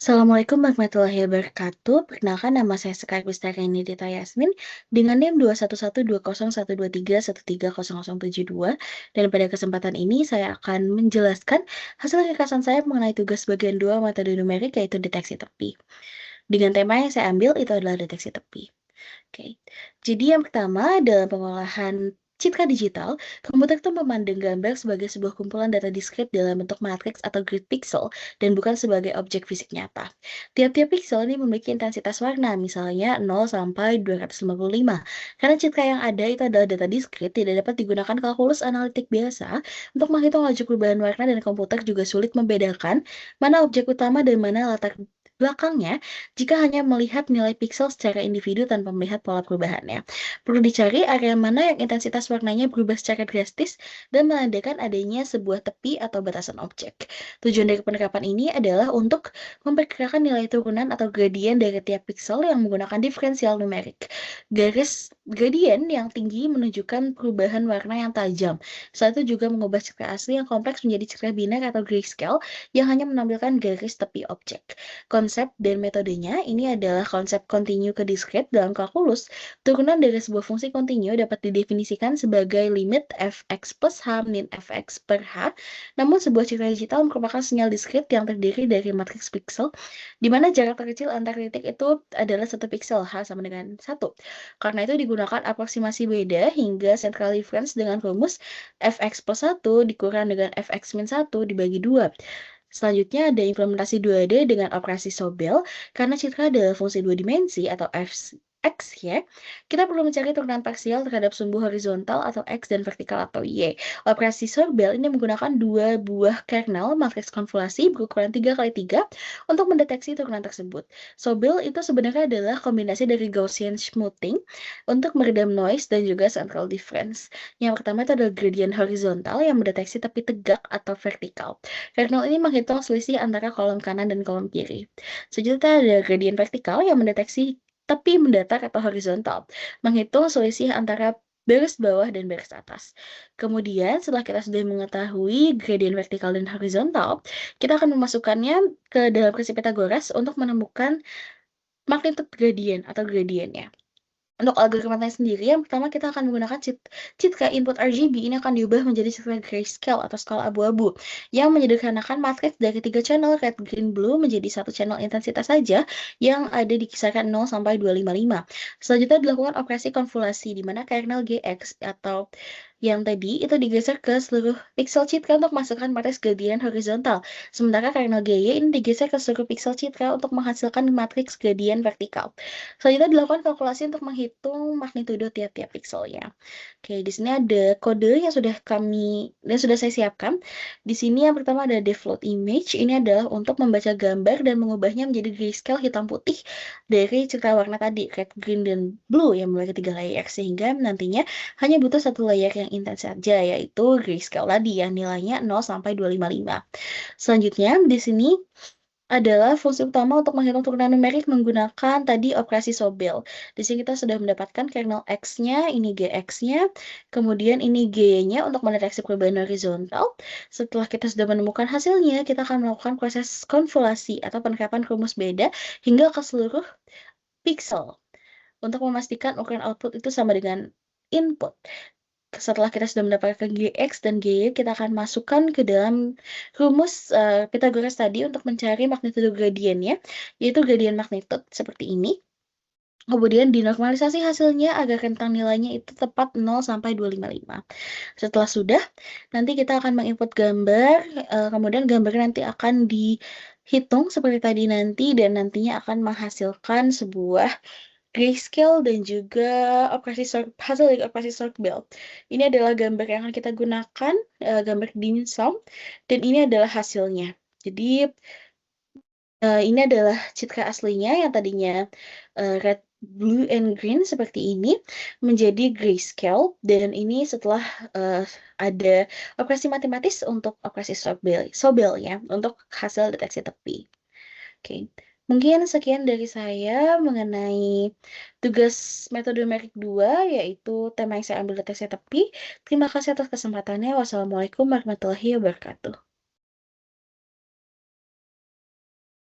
Assalamualaikum warahmatullahi wabarakatuh. Perkenalkan nama saya Sekar Bistari Nidita Yasmin dengan NIM 2112013130072 dan pada kesempatan ini saya akan menjelaskan hasil ringkasan saya mengenai tugas bagian 2 metode numerik yaitu deteksi tepi. Dengan tema yang saya ambil itu adalah deteksi tepi. Oke, jadi yang pertama dalam pengolahan citra digital, komputer itu memandang gambar sebagai sebuah kumpulan data diskrit dalam bentuk matriks atau grid pixel dan bukan sebagai objek fisik nyata. Tiap-tiap pixel ini memiliki intensitas warna, misalnya 0 sampai 255. Karena citra yang ada itu adalah data diskrit, tidak dapat digunakan kalkulus analitik biasa untuk menghitung laju perubahan warna dan komputer juga sulit membedakan mana objek utama dan mana latar belakangnya jika hanya melihat nilai pixel secara individu tanpa melihat pola perubahannya. Perlu dicari area mana yang intensitas warnanya berubah secara drastis dan menandakan adanya sebuah tepi atau batasan objek. Tujuan dari penerapan ini adalah untuk memperkirakan nilai turunan atau gradien dari tiap pixel yang menggunakan diferensial numerik. Garis gradien yang tinggi menunjukkan perubahan warna yang tajam. Selain itu juga mengubah citra asli yang kompleks menjadi citra biner atau grayscale yang hanya menampilkan garis tepi objek. Konsep dan metodenya ini adalah konsep kontinu ke diskrit dalam kalkulus. Turunan dari sebuah fungsi kontinu dapat didefinisikan sebagai limit fx plus h min fx per h. Namun sebuah citra digital merupakan sinyal diskrit yang terdiri dari matriks pixel, di mana jarak terkecil antar titik itu adalah satu pixel, h sama dengan 1. Karena itu digunakan aproksimasi beda hingga central difference dengan rumus fx plus 1 dikurang dengan fx min 1 dibagi 2. Selanjutnya ada implementasi 2D dengan operasi Sobel. Karena citra adalah fungsi dua dimensi atau X ya, kita perlu mencari turunan parsial terhadap sumbu horizontal atau X dan vertikal atau Y. Operasi Sobel ini menggunakan dua buah kernel matriks konvolasi berukuran 3 kali 3 untuk mendeteksi turunan tersebut. Sobel itu sebenarnya adalah kombinasi dari Gaussian smoothing untuk meredam noise dan juga central difference. Yang pertama itu adalah gradient horizontal yang mendeteksi tepi tegak atau vertikal. Kernel ini menghitung selisih antara kolom kanan dan kolom kiri. Selanjutnya ada gradient vertikal yang mendeteksi tepi mendatar atau horizontal, menghitung selisih antara baris bawah dan baris atas. Kemudian setelah kita sudah mengetahui gradient vertikal dan horizontal, kita akan memasukkannya ke dalam prinsip Pythagoras untuk menemukan magnitude gradient atau gradientnya. Untuk algoritmanya sendiri, yang pertama kita akan menggunakan citra input RGB ini akan diubah menjadi citra grayscale atau skala abu-abu yang menyederhanakan matriks dari 3 channel red, green, blue menjadi satu channel intensitas saja yang ada di kisaran 0 sampai 255. Selanjutnya dilakukan operasi konvolasi di mana kernel GX atau yang tadi itu digeser ke seluruh pixel citra untuk masukkan matriks gradient horizontal. Sementara kernel GY ini digeser ke seluruh pixel citra untuk menghasilkan matriks gradient vertikal. Selanjutnya dilakukan kalkulasi untuk menghitung magnitudo tiap-tiap pixelnya. Oke, di sini ada kode yang sudah saya siapkan. Di sini yang pertama ada devload image. Ini adalah untuk membaca gambar dan mengubahnya menjadi grayscale hitam putih dari citra warna tadi, red, green, dan blue yang memiliki 3 layer sehingga nantinya hanya butuh satu layer yang intens saja yaitu grayscale tadi yang nilainya 0 sampai 255. Selanjutnya di sini adalah fungsi utama untuk menghitung turunan numerik menggunakan tadi operasi Sobel. Di sini kita sudah mendapatkan kernel X-nya, ini GX-nya, kemudian ini G-nya untuk mendeteksi perubahan horizontal. Setelah kita sudah menemukan hasilnya, kita akan melakukan proses konvolasi atau penerapan rumus beda hingga ke seluruh pixel untuk memastikan ukuran output itu sama dengan input. Setelah kita sudah mendapatkan GX dan GY, kita akan masukkan ke dalam rumus Pythagoras tadi untuk mencari magnitudo gradiennya, yaitu gradient magnitude seperti ini. Kemudian dinormalisasi hasilnya agar rentang nilainya itu tepat 0 sampai 255. Setelah sudah, nanti kita akan menginput gambar, kemudian gambar nanti akan dihitung seperti tadi nanti dan nantinya akan menghasilkan sebuah grayscale dan juga hasil dari operasi sort belt. Ini adalah gambar yang akan kita gunakan, gambar dimsum, dan ini adalah hasilnya. Jadi ini adalah citra aslinya yang tadinya red, blue, and green seperti ini menjadi grayscale dan ini setelah ada operasi matematis untuk operasi Sobel ya untuk hasil deteksi tepi. Oke, mungkin sekian dari saya mengenai tugas metode numerik 2, yaitu tema yang saya ambil deteksi tepi. Terima kasih atas kesempatannya. Wassalamualaikum warahmatullahi wabarakatuh.